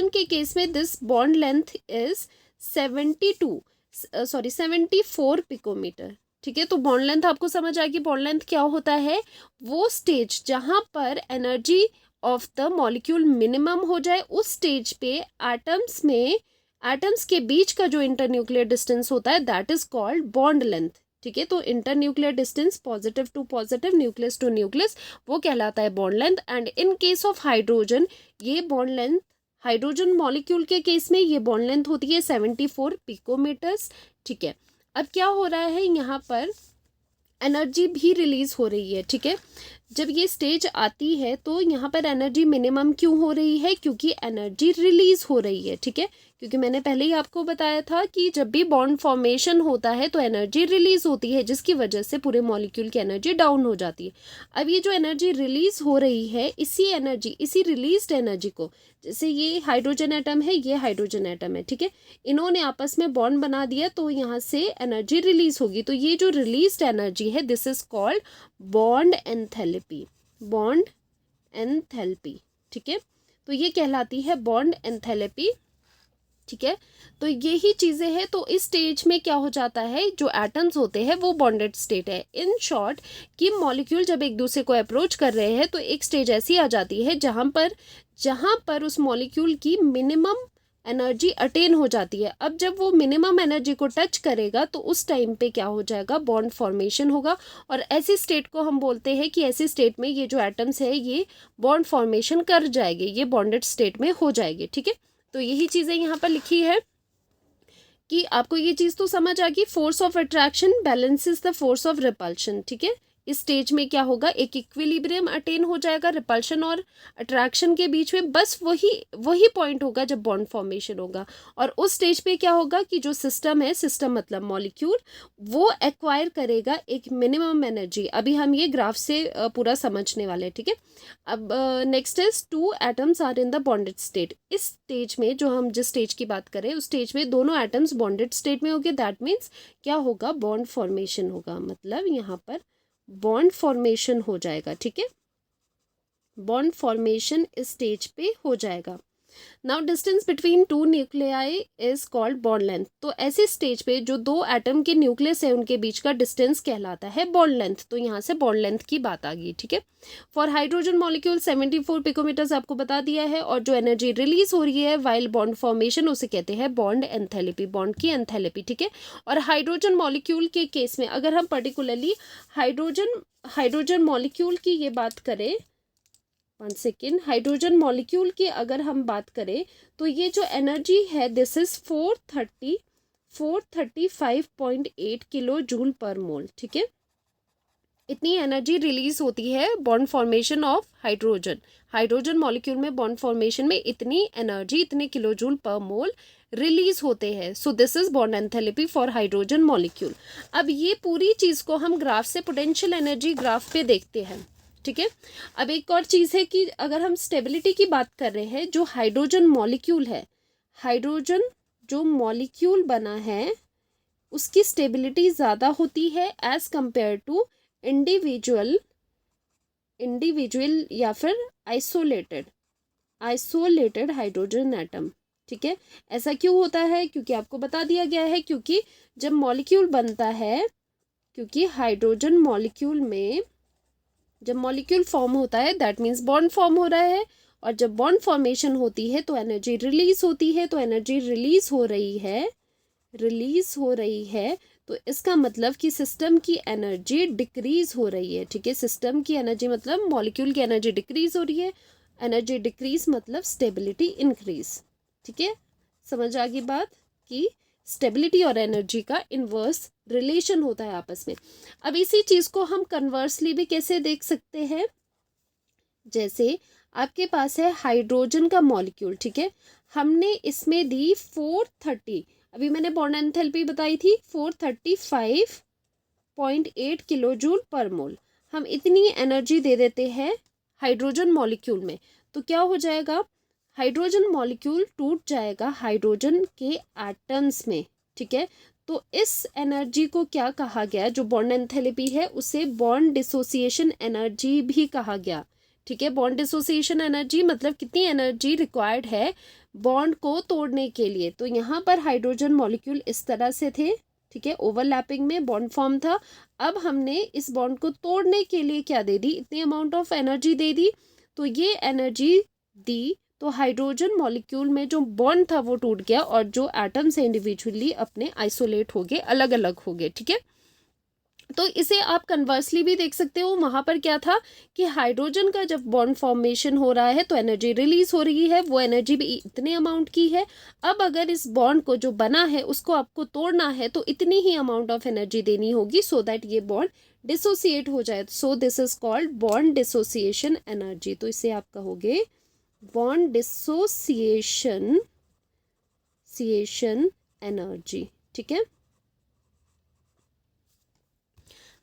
के केस में this bond length is 74 picometer. ठीक है, तो बॉन्ड लेंथ आपको समझ आ गई। बॉन्ड लेंथ क्या होता है, वो स्टेज जहाँ पर energy of the molecule minimum हो जाए, उस स्टेज पे एटम्स के बीच का जो इंटरन्यूक्लियर डिस्टेंस होता है that is called bond length. ठीक है, तो internuclear distance positive to positive, nucleus to nucleus, वो कहलाता है bond length. And in case of hydrogen, ये बॉन्ड लेंथ, हाइड्रोजन मॉलिक्यूल के केस में ये बॉन्ड लेंथ होती है 74 पिकोमीटर्स। ठीक है, अब क्या हो रहा है, यहाँ पर एनर्जी भी रिलीज हो रही है। ठीक है, जब ये स्टेज आती है तो यहाँ पर एनर्जी मिनिमम क्यों हो रही है, क्योंकि एनर्जी रिलीज हो रही है। ठीक है, क्योंकि मैंने पहले ही आपको बताया था कि जब भी बॉन्ड फॉर्मेशन होता है तो एनर्जी रिलीज होती है, जिसकी वजह से पूरे मॉलिक्यूल की एनर्जी डाउन हो जाती है। अब ये जो एनर्जी रिलीज हो रही है, इसी रिलीज्ड एनर्जी को, जैसे ये हाइड्रोजन एटम है, ये हाइड्रोजन एटम है, ठीक है, इन्होंने आपस में बॉन्ड बना दिया तो यहाँ से एनर्जी रिलीज होगी। तो ये जो रिलीज्ड एनर्जी है, this is called bond enthalpy. ठीक है, तो ये कहलाती है बॉन्ड एंथैल्पी। ठीक है, तो यही चीज़ें हैं। तो इस स्टेज में क्या हो जाता है, जो एटम्स होते हैं वो बॉन्डेड स्टेट है। इन शॉर्ट, कि मॉलिक्यूल जब एक दूसरे को अप्रोच कर रहे हैं तो एक स्टेज ऐसी आ जाती है जहाँ पर उस मॉलिक्यूल की मिनिमम एनर्जी अटेन हो जाती है। अब जब वो मिनिमम एनर्जी को टच करेगा तो उस टाइम पे क्या हो जाएगा, बॉन्ड फॉर्मेशन होगा। और ऐसी स्टेट को हम बोलते हैं कि ऐसी स्टेट में ये जो एटम्स है ये बॉन्ड फॉर्मेशन कर जाएंगे, ये बॉन्डेड स्टेट में हो जाएंगे। ठीक है, तो यही चीज़ें यहाँ पर लिखी है कि आपको ये चीज़ तो समझ आ गई, force of attraction balances the force of repulsion. ठीक है, इस स्टेज में क्या होगा, एक इक्विलिब्रियम अटेन हो जाएगा रिपल्शन और अट्रैक्शन के बीच में। बस वही पॉइंट होगा जब बॉन्ड फॉर्मेशन होगा। और उस स्टेज पे क्या होगा कि जो सिस्टम है, सिस्टम मतलब मॉलिक्यूल, वो एक्वायर करेगा एक मिनिमम एनर्जी। अभी हम ये ग्राफ से पूरा समझने वाले हैं। ठीक है, अब next is 2 atoms are in the bonded state. इस स्टेज में, जो हम जिस स्टेज की बात करें, उस स्टेज में दोनों एटम्स बॉन्डेड स्टेट में होंगे। दैट मीन्स क्या होगा, बॉन्ड फॉर्मेशन होगा, मतलब यहाँ पर बॉन्ड फॉर्मेशन हो जाएगा। ठीक है, बॉन्ड फॉर्मेशन इस स्टेज पे हो जाएगा। Now distance between 2 nuclei is called bond length. तो ऐसे स्टेज पे जो 2 एटम के न्यूक्लियस है उनके बीच का डिस्टेंस कहलाता है बॉन्ड लेंथ। तो यहाँ से बॉन्ड लेंथ की बात आ गई। ठीक है, फॉर हाइड्रोजन मॉलिक्यूल 74 पिकोमीटर्स आपको बता दिया है। और जो एनर्जी रिलीज हो रही है वाइल बॉन्ड फॉर्मेशन, उसे कहते हैं बॉन्ड एंथैल्पी, बॉन्ड की एंथैल्पी। ठीक है, और हाइड्रोजन मॉलिक्यूल के केस में अगर हम पर्टिकुलरली हाइड्रोजन मॉलिक्यूल की ये बात करें, 1 सेकेंड, हाइड्रोजन मॉलिक्यूल की अगर हम बात करें तो ये जो एनर्जी है दिस इज 435.8 किलो जूल पर मोल। ठीक है, इतनी एनर्जी रिलीज होती है bond formation of hydrogen. Hydrogen molecule में बॉन्ड फॉर्मेशन में इतनी एनर्जी, इतने किलोजूल पर मोल रिलीज होते हैं। So this is bond enthalpy for hydrogen molecule. अब ये पूरी चीज़ को हम ग्राफ से पोटेंशियल एनर्जी ग्राफ पे देखते हैं, ठीक है। अब एक और चीज़ है कि अगर हम स्टेबिलिटी की बात कर रहे हैं, जो हाइड्रोजन मॉलिक्यूल है, हाइड्रोजन जो मॉलिक्यूल बना है उसकी स्टेबिलिटी ज़्यादा होती है एज कंपेयर टू इंडिविजुअल या फिर आइसोलेटेड हाइड्रोजन एटम, ठीक है। ऐसा क्यों होता है? क्योंकि आपको बता दिया गया है, क्योंकि जब मॉलिक्यूल बनता है, क्योंकि हाइड्रोजन मॉलिक्यूल में जब मॉलिक्यूल फॉर्म होता है दैट मीन्स बॉन्ड फॉर्म हो रहा है, और जब बॉन्ड फॉर्मेशन होती है तो एनर्जी रिलीज होती है। तो एनर्जी रिलीज हो रही है तो इसका मतलब कि सिस्टम की एनर्जी डिक्रीज हो रही है, ठीक है। सिस्टम की एनर्जी मतलब मॉलिक्यूल की एनर्जी डिक्रीज हो रही है, एनर्जी डिक्रीज मतलब स्टेबिलिटी इंक्रीज, ठीक है। समझ आ गई बात कि स्टेबिलिटी और एनर्जी का इन्वर्स रिलेशन होता है आपस में। अब इसी चीज़ को हम कन्वर्सली भी कैसे देख सकते हैं? जैसे आपके पास है हाइड्रोजन का मॉलिक्यूल, ठीक है, हमने इसमें दी 430, अभी मैंने बॉन्ड एंथैल्पी बताई थी 435.8 किलोजूल पर मोल। हम इतनी एनर्जी दे देते हैं हाइड्रोजन मॉलिक्यूल में, तो क्या हो जाएगा? हाइड्रोजन मॉलिक्यूल टूट जाएगा हाइड्रोजन के एटम्स में, ठीक है। तो इस एनर्जी को क्या कहा गया? जो बॉन्ड एंथैल्पी है उसे बॉन्ड डिसोसिएशन एनर्जी भी कहा गया, ठीक है। बॉन्ड डिसोसिएशन एनर्जी मतलब कितनी एनर्जी रिक्वायर्ड है बॉन्ड को तोड़ने के लिए। तो यहाँ पर हाइड्रोजन मॉलिक्यूल इस तरह से थे, ठीक है, ओवरलैपिंग में बॉन्ड फॉर्म था। अब हमने इस बॉन्ड को तोड़ने के लिए क्या दे दी? इतनी अमाउंट ऑफ एनर्जी दे दी। तो ये एनर्जी दी तो हाइड्रोजन मॉलिक्यूल में जो बॉन्ड था वो टूट गया, और जो एटम्स है इंडिविजुअली अपने आइसोलेट हो गए, अलग अलग हो गए, ठीक है। तो इसे आप कन्वर्सली भी देख सकते हो। वहाँ पर क्या था कि हाइड्रोजन का जब बॉन्ड फॉर्मेशन हो रहा है तो एनर्जी रिलीज हो रही है, वो एनर्जी भी इतने अमाउंट की है। अब अगर इस बॉन्ड को जो बना है उसको आपको तोड़ना है तो इतनी ही अमाउंट ऑफ एनर्जी देनी होगी सो दैट ये बॉन्ड डिसोसिएट हो जाए। So this is called bond dissociation energy. तो इसे आप कहोगे बॉन्ड डिसोसिएशन एनर्जी, ठीक है।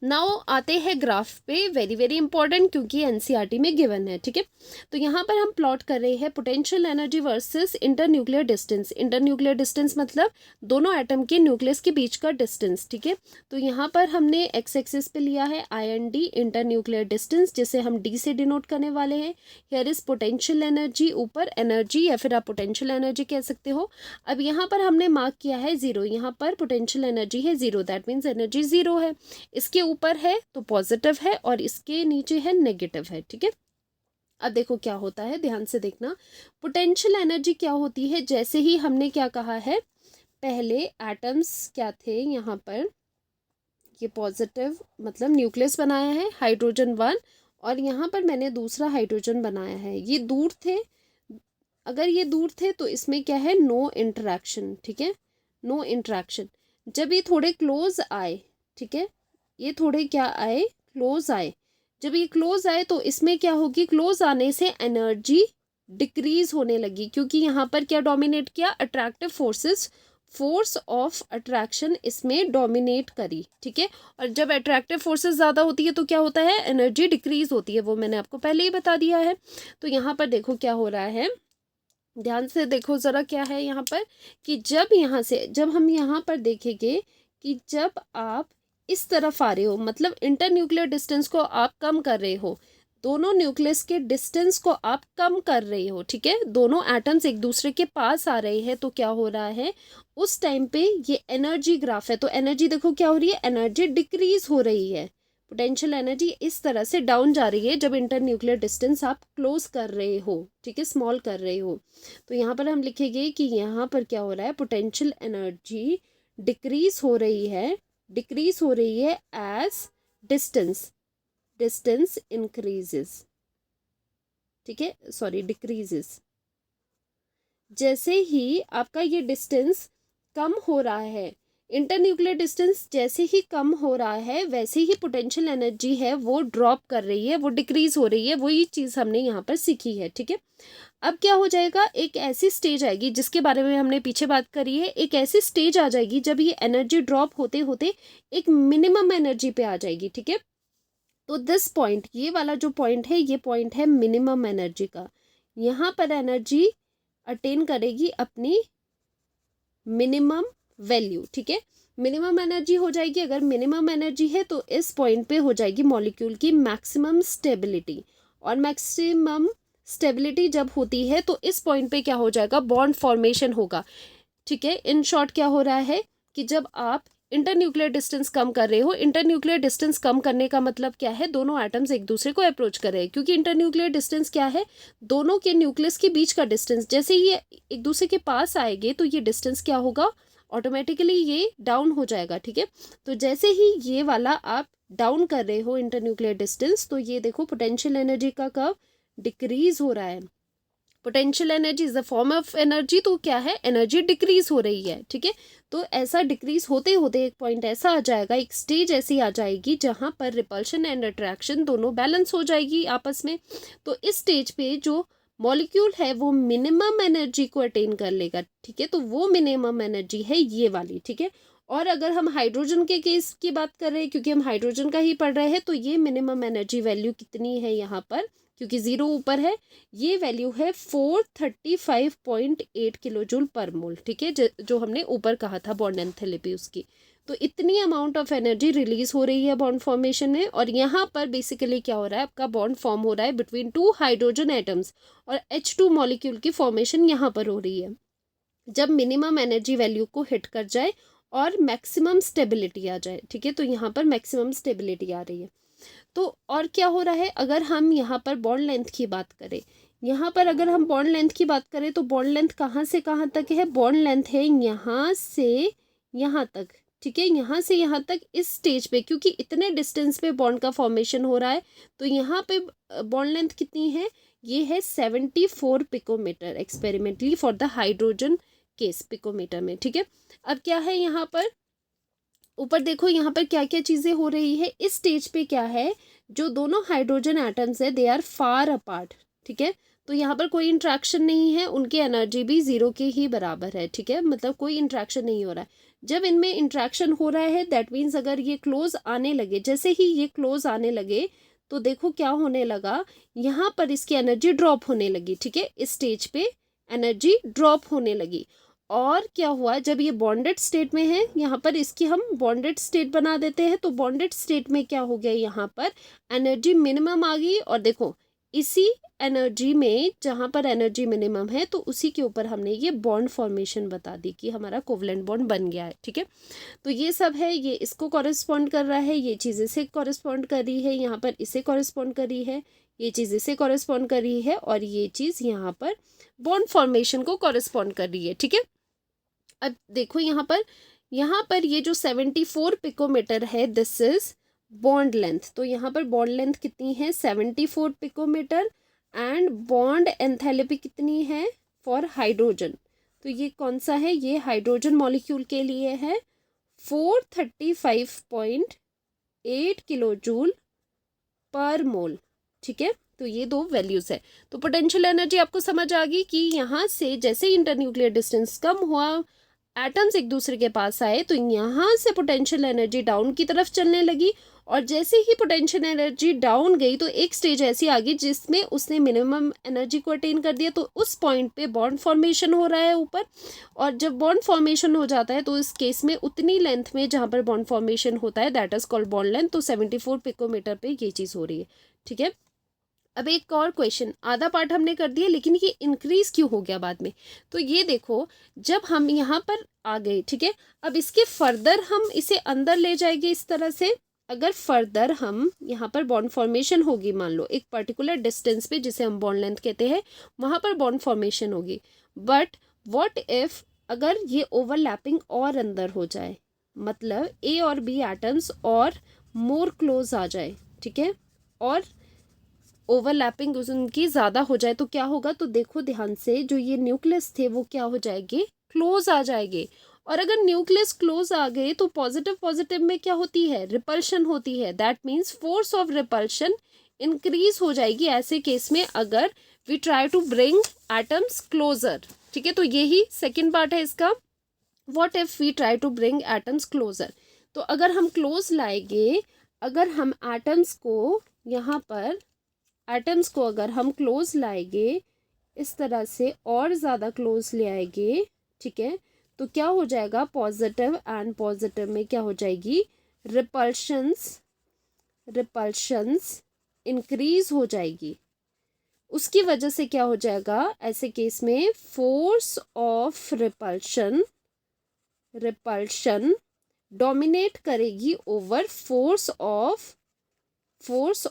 नाउ आते हैं ग्राफ पे, वेरी वेरी इंपॉर्टेंट क्योंकि एनसीईआरटी में गिवन है, ठीक है। तो यहाँ पर हम प्लॉट कर रहे हैं potential energy versus internuclear distance. Internuclear distance मतलब दोनों एटम के न्यूक्लियस के बीच का डिस्टेंस, ठीक है। तो यहाँ पर हमने एक्स एक्सिस पे लिया है IND इंटरन्यूक्लियर डिस्टेंस, जिसे हम D से डिनोट करने वाले हैं। हियर इज पोटेंशियल एनर्जी, ऊपर एनर्जी या फिर आप पोटेंशियल एनर्जी कह सकते हो। अब यहाँ पर हमने मार्क किया है 0, यहाँ पर पोटेंशियल एनर्जी है 0, दैट मीन्स एनर्जी 0 है। इसके ऊपर है तो पॉजिटिव है और इसके नीचे है नेगेटिव है, ठीक है। अब देखो क्या होता है, ध्यान से देखना। पोटेंशियल एनर्जी क्या होती है? जैसे ही हमने क्या कहा है, पहले एटम्स क्या थे यहाँ पर, ये पॉजिटिव मतलब न्यूक्लियस बनाया है हाइड्रोजन 1, और यहाँ पर मैंने दूसरा हाइड्रोजन बनाया है। ये दूर थे, अगर ये दूर थे तो इसमें क्या है, नो इंटरेक्शन, ठीक है, नो इंटरेक्शन। जब ये थोड़े क्लोज आए, ठीक है, ये थोड़े क्या आए, क्लोज आए। जब ये क्लोज आए तो इसमें क्या होगी, क्लोज आने से एनर्जी डिक्रीज होने लगी, क्योंकि यहाँ पर क्या डोमिनेट किया, attractive forces, force of attraction इसमें डोमिनेट करी, ठीक है। और जब अट्रैक्टिव फोर्सेस ज़्यादा होती है तो क्या होता है, एनर्जी डिक्रीज होती है, वो मैंने आपको पहले ही बता दिया है। तो यहाँ पर देखो क्या हो रहा है, ध्यान से देखो ज़रा क्या है यहाँ पर, कि जब हम यहाँ पर देखेंगे कि जब आप इस तरफ आ रहे हो, मतलब इंटरन्यूक्लियर डिस्टेंस को आप कम कर रहे हो, दोनों न्यूक्लियस के डिस्टेंस को आप कम कर रहे हो, ठीक है, दोनों एटम्स एक दूसरे के पास आ रहे हैं, तो क्या हो रहा है उस टाइम पे, ये एनर्जी ग्राफ है। तो एनर्जी देखो क्या हो रही है, एनर्जी डिक्रीज हो रही है। पोटेंशियल एनर्जी इस तरह से डाउन जा रही है जब इंटरन्यूक्लियर डिस्टेंस आप क्लोज कर रहे हो, ठीक है, स्मॉल कर रहे हो। तो यहाँ पर हम लिखेंगे कि यहाँ पर क्या हो रहा है, पोटेंशियल एनर्जी डिक्रीज हो रही है एज डिस्टेंस इंक्रीजेस, ठीक है, सॉरी डिक्रीजेस। जैसे ही आपका ये डिस्टेंस कम हो रहा है, इंटरन्यूक्लियर डिस्टेंस जैसे ही कम हो रहा है वैसे ही पोटेंशियल एनर्जी है वो ड्रॉप कर रही है, वो डिक्रीज हो रही है, वही चीज़ हमने यहाँ पर सीखी है। ठीक है, अब क्या हो जाएगा, एक ऐसी स्टेज आएगी जिसके बारे में हमने पीछे बात करी है, एक ऐसी स्टेज आ जाएगी जब ये एनर्जी ड्रॉप होते होते एक मिनिमम एनर्जी पे आ जाएगी। ठीक है, तो दिस पॉइंट, ये वाला जो पॉइंट है, ये पॉइंट है मिनिमम एनर्जी का। यहाँ पर एनर्जी अटेन करेगी अपनी मिनिमम वैल्यू। ठीक है, मिनिमम एनर्जी हो जाएगी, अगर मिनिमम एनर्जी है तो इस पॉइंट पे हो जाएगी मॉलिक्यूल की मैक्सिमम स्टेबिलिटी। और मैक्सिमम स्टेबिलिटी जब होती है तो इस पॉइंट पे क्या हो जाएगा, बॉन्ड फॉर्मेशन होगा। ठीक है, इन शॉर्ट क्या हो रहा है कि जब आप इंटरन्यूक्लियर डिस्टेंस कम कर रहे हो, इंटरन्यूक्लियर डिस्टेंस कम करने का मतलब क्या है, दोनों एटम्स एक दूसरे को अप्रोच कर रहे हैं, क्योंकि इंटरन्यूक्लियर डिस्टेंस क्या है, दोनों के न्यूक्लियस के बीच का डिस्टेंस। जैसे ही ये एक दूसरे के पास आएंगे तो ये डिस्टेंस क्या होगा, ऑटोमेटिकली ये डाउन हो जाएगा। ठीक है, तो जैसे ही ये वाला आप डाउन कर रहे हो इंटरन्यूक्लियर डिस्टेंस, तो ये देखो पोटेंशियल एनर्जी का कर्व डिक्रीज हो रहा है। Potential energy is the form of energy, तो क्या है, एनर्जी डिक्रीज हो रही है। ठीक है, तो ऐसा डिक्रीज होते होते एक पॉइंट ऐसा आ जाएगा, एक स्टेज ऐसी आ जाएगी जहां पर रिपल्शन एंड अट्रैक्शन दोनों बैलेंस हो जाएगी आपस में। तो इस स्टेज पे जो मॉलिक्यूल है वो मिनिमम एनर्जी को अटेन कर लेगा। ठीक है, तो वो मिनिमम एनर्जी है ये वाली। ठीक है, और अगर हम हाइड्रोजन के केस की बात कर रहे हैं, क्योंकि हम हाइड्रोजन का ही पढ़ रहे हैं, तो ये मिनिमम एनर्जी वैल्यू कितनी है यहाँ पर, क्योंकि 0 ऊपर है, ये वैल्यू है 435.8 किलो जूल पर मोल। ठीक है, जो हमने ऊपर कहा था बॉन्ड एंथैल्पी उसकी, तो इतनी अमाउंट ऑफ एनर्जी रिलीज हो रही है बॉन्ड फॉर्मेशन में। और यहाँ पर बेसिकली क्या हो रहा है, आपका बॉन्ड फॉर्म हो रहा है बिटवीन 2 हाइड्रोजन एटम्स, और H2 मॉलिक्यूल की फॉर्मेशन यहाँ पर हो रही है जब मिनिमम एनर्जी वैल्यू को हिट कर जाए और मैक्सिमम स्टेबिलिटी आ जाए। ठीक है, तो यहाँ पर मैक्सिमम स्टेबिलिटी आ रही है। तो और क्या हो रहा है, अगर हम यहाँ पर बॉन्ड लेंथ की बात करें, यहाँ पर अगर हम बॉन्ड लेंथ की बात करें तो बॉन्ड लेंथ कहाँ से कहाँ तक है, बॉन्ड लेंथ है यहाँ से यहाँ तक। ठीक है, यहाँ से यहाँ तक इस स्टेज पे, क्योंकि इतने डिस्टेंस पे बॉन्ड का फॉर्मेशन हो रहा है, तो यहाँ पे बॉन्ड लेंथ कितनी है, ये है 74 picometer experimentally for the hydrogen case picometer में। ठीक है, अब क्या है यहाँ पर ऊपर देखो, यहाँ पर क्या क्या चीज़ें हो रही है इस स्टेज पे, क्या है, जो दोनों हाइड्रोजन एटम्स है दे आर फार अपार्ट। ठीक है, तो यहाँ पर कोई इंट्रैक्शन नहीं है, उनकी एनर्जी भी 0 के ही बराबर है। ठीक है, मतलब कोई इंट्रैक्शन नहीं हो रहा है। जब इनमें इंट्रैक्शन हो रहा है दैट मीन्स अगर ये क्लोज आने लगे, जैसे ही ये क्लोज आने लगे तो देखो क्या होने लगा, यहाँ पर इसकी एनर्जी ड्रॉप होने लगी। ठीक है, इस स्टेज पे एनर्जी ड्रॉप होने लगी। और क्या हुआ, जब ये बॉन्डेड स्टेट में है, यहाँ पर इसकी हम बॉन्डेड स्टेट बना देते हैं, तो बॉन्डेड स्टेट में क्या हो गया, यहाँ पर एनर्जी मिनिमम आ गई। और देखो इसी एनर्जी में जहाँ पर एनर्जी मिनिमम है, तो उसी के ऊपर हमने ये बॉन्ड फॉर्मेशन बता दी कि हमारा कोवलेंट बॉन्ड बन गया है। ठीक है, तो ये सब है, ये इसको कॉरेस्पॉन्ड कर रहा है, ये चीज़ इसे कॉरेस्पॉन्ड कर रही है, यहाँ पर इसे कॉरेस्पॉन्ड कर रही है, ये चीज़ इसे कॉरेस्पॉन्ड कर रही है, और ये चीज़ यहाँ पर बॉन्ड फॉर्मेशन को कॉरेस्पॉन्ड कर रही है। ठीक है, अब देखो यहाँ पर ये जो 74 पिकोमीटर है दिस इज बॉन्ड लेंथ। तो यहाँ पर बॉन्ड लेंथ कितनी है, 74 पिकोमीटर, एंड बॉन्ड एंथैल्पी कितनी है फॉर हाइड्रोजन, तो ये कौन सा है, ये हाइड्रोजन मॉलिक्यूल के लिए है 435.8 किलो जूल पर मोल। ठीक है, तो ये दो वैल्यूज है। तो पोटेंशियल एनर्जी आपको समझ आ गई कि यहाँ से जैसे इंटरन्यूक्लियर डिस्टेंस कम हुआ, एटम्स एक दूसरे के पास आए, तो यहाँ से पोटेंशियल एनर्जी डाउन की तरफ चलने लगी। और जैसे ही पोटेंशियल एनर्जी डाउन गई तो एक स्टेज ऐसी आ गई जिसमें उसने मिनिमम एनर्जी को अटेन कर दिया, तो उस पॉइंट पे बॉन्ड फॉर्मेशन हो रहा है ऊपर। और जब बॉन्ड फॉर्मेशन हो जाता है तो इस केस में उतनी लेंथ में जहाँ पर बॉन्ड फॉर्मेशन होता है that is called bond length. तो 74 पिकोमीटर पे ये चीज़ हो रही है। ठीक है, अब एक और क्वेश्चन, आधा पार्ट हमने कर दिया लेकिन ये इंक्रीज क्यों हो गया बाद में, तो ये देखो जब हम यहाँ पर आ गए, ठीक है, अब इसके फर्दर हम इसे अंदर ले जाएंगे इस तरह से। अगर फर्दर हम यहाँ पर बॉन्ड फॉर्मेशन होगी, मान लो एक पर्टिकुलर डिस्टेंस पे जिसे हम बॉन्ड लेंथ कहते हैं, वहाँ पर बॉन्ड फॉर्मेशन होगी, बट व्हाट इफ अगर ये ओवरलैपिंग और अंदर हो जाए, मतलब ए और बी एटम्स और मोर क्लोज आ जाए, ठीक है, और ओवरलैपिंग उनकी ज़्यादा हो जाए तो क्या होगा, तो देखो ध्यान से, जो ये न्यूक्लियस थे वो क्या हो जाएंगे, क्लोज आ जाएंगे। और अगर न्यूक्लियस क्लोज आ गए तो पॉजिटिव पॉजिटिव में क्या होती है, रिपल्शन होती है। That means force of repulsion increase हो जाएगी ऐसे केस में अगर we try to bring atoms closer. ठीक है, तो यही सेकेंड पार्ट है इसका। What if we try to bring atoms closer, तो अगर हम क्लोज लाएंगे, अगर हम एटम्स को यहाँ पर, एटम्स को अगर हम क्लोज लाएंगे इस तरह से और ज़्यादा क्लोज ले आएंगे, ठीक है, तो क्या हो जाएगा, पॉजिटिव एंड पॉजिटिव में क्या हो जाएगी, रिपल्शंस इंक्रीज हो जाएगी। उसकी वजह से क्या हो जाएगा, ऐसे केस में फोर्स ऑफ रिपल्शन डोमिनेट करेगी ओवर फोर्स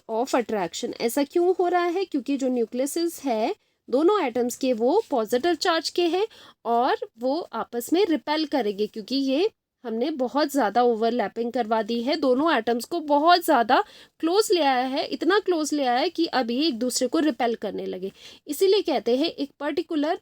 ऑफ अट्रैक्शन। ऐसा क्यों हो रहा है, क्योंकि जो न्यूक्लियस है दोनों एटम्स के वो पॉजिटिव चार्ज के हैं और वो आपस में रिपेल करेंगे, क्योंकि ये हमने बहुत ज़्यादा ओवरलैपिंग करवा दी है, दोनों एटम्स को बहुत ज़्यादा क्लोज ले आया है, इतना क्लोज ले आया है कि अब ये एक दूसरे को रिपेल करने लगे। इसीलिए कहते हैं एक पर्टिकुलर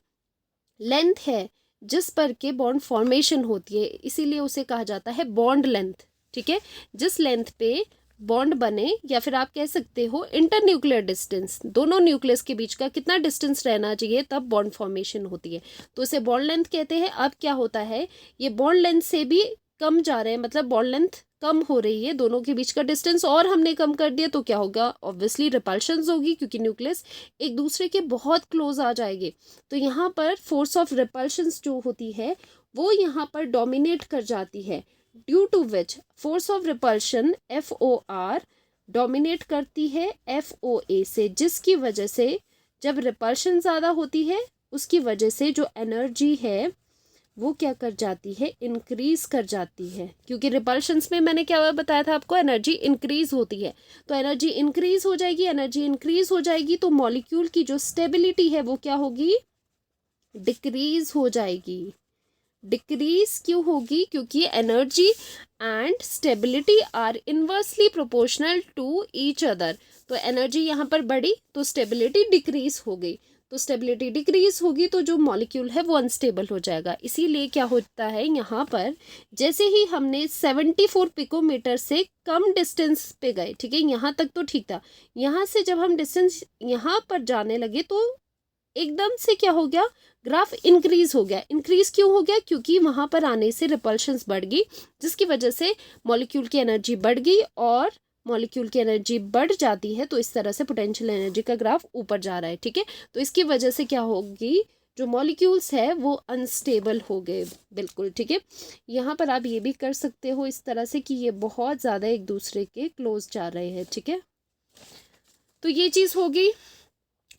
लेंथ है जिस पर के बॉन्ड फॉर्मेशन होती है, इसीलिए उसे कहा जाता है बॉन्ड लेंथ। ठीक है, जिस लेंथ पे बॉन्ड बने, या फिर आप कह सकते हो इंटरन्यूक्लियर डिस्टेंस, दोनों न्यूक्लियस के बीच का कितना डिस्टेंस रहना चाहिए तब बॉन्ड फॉर्मेशन होती है, तो इसे बॉन्ड लेंथ कहते हैं। अब क्या होता है, ये बॉन्ड लेंथ से भी कम जा रहे हैं, मतलब बॉन्ड लेंथ कम हो रही है, दोनों के बीच का डिस्टेंस और हमने कम कर दिया, तो क्या होगा, ऑब्वियसली रिपल्शंस होगी, क्योंकि न्यूक्लियस एक दूसरे के बहुत क्लोज आ जाएंगे। तो यहाँ पर फोर्स ऑफ रिपल्शंस जो होती है वो यहाँ पर डोमिनेट कर जाती है, due to which force of repulsion FOR dominate करती है FOA से, जिसकी वजह से जब रिपल्शन ज़्यादा होती है उसकी वजह से जो एनर्जी है वो क्या कर जाती है, इंक्रीज कर जाती है, क्योंकि रिपल्शंस में मैंने क्या बताया था आपको, एनर्जी इंक्रीज होती है, तो एनर्जी इंक्रीज हो जाएगी, एनर्जी इंक्रीज हो जाएगी तो मॉलिक्यूल की जो स्टेबिलिटी है वो क्या होगी, डिक्रीज हो जाएगी। डिक्रीज क्यों होगी, क्योंकि energy and stability are inversely proportional to each other. तो एनर्जी यहाँ पर बढ़ी तो स्टेबिलिटी डिक्रीज हो गई, तो स्टेबिलिटी डिक्रीज होगी तो जो मॉलिक्यूल है वो अनस्टेबल हो जाएगा। इसीलिए क्या होता है, यहाँ पर जैसे ही हमने 74 पिकोमीटर से कम डिस्टेंस पे गए, ठीक है, यहाँ तक तो ठीक था, यहाँ से जब हम डिस्टेंस यहाँ पर जाने लगे तो एकदम से क्या हो गया, ग्राफ इंक्रीज हो गया। इंक्रीज क्यों हो गया, क्योंकि वहां पर आने से रिपल्शंस बढ़ गई, जिसकी वजह से मॉलिक्यूल की एनर्जी बढ़ गई, और मॉलिक्यूल की एनर्जी बढ़ जाती है तो इस तरह से पोटेंशियल एनर्जी का ग्राफ ऊपर जा रहा है। ठीक है, तो इसकी वजह से क्या होगी, जो मॉलिक्यूल्स है वो अनस्टेबल हो गए। बिल्कुल ठीक है, यहाँ पर आप ये भी कर सकते हो इस तरह से कि ये बहुत ज़्यादा एक दूसरे के क्लोज जा रहे हैं। ठीक है, तो ये चीज़ होगी।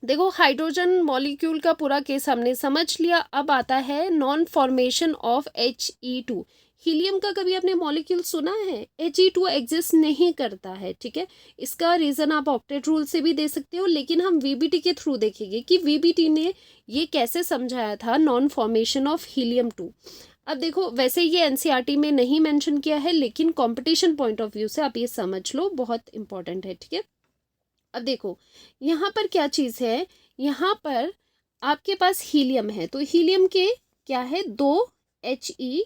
देखो, हाइड्रोजन मॉलिक्यूल का पूरा केस हमने समझ लिया। अब आता है non formation of He2। Helium का कभी आपने मॉलिक्यूल सुना है, He2 एग्जिस्ट नहीं करता है। ठीक है, इसका रीज़न आप ऑक्टेट रूल से भी दे सकते हो, लेकिन हम VBT के थ्रू देखेंगे कि VBT ने ये कैसे समझाया था नॉन फॉर्मेशन ऑफ हीलियम 2। अब देखो, वैसे ये NCERT में नहीं मेंशन किया है, लेकिन कंपटीशन पॉइंट ऑफ व्यू से आप ये समझ लो, बहुत इंपॉर्टेंट है। ठीक है, अब देखो यहाँ पर क्या चीज़ है, यहाँ पर आपके पास हीलियम है, तो हीलियम के क्या है, 2 He,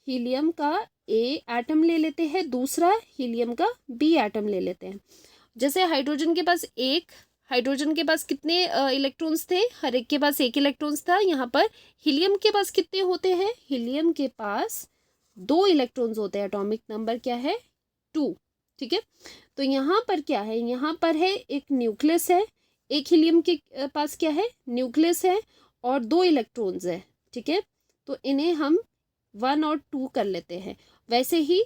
हीलियम का A एटम ले लेते हैं, दूसरा हीलियम का B एटम ले लेते हैं। जैसे हाइड्रोजन के पास हाइड्रोजन के पास कितने इलेक्ट्रॉन्स थे, हर एक के पास 1 इलेक्ट्रॉन्स था। यहाँ पर हीलियम के पास कितने होते हैं, हीलियम के पास 2 इलेक्ट्रॉन्स होते हैं, एटॉमिक नंबर क्या है, 2। ठीक है, तो यहाँ पर क्या है, यहाँ पर है एक न्यूक्लियस है, एक हीलियम के पास क्या है, न्यूक्लियस है और 2 इलेक्ट्रॉन्स है। ठीक है, तो इन्हें हम 1 और 2 कर लेते हैं। वैसे ही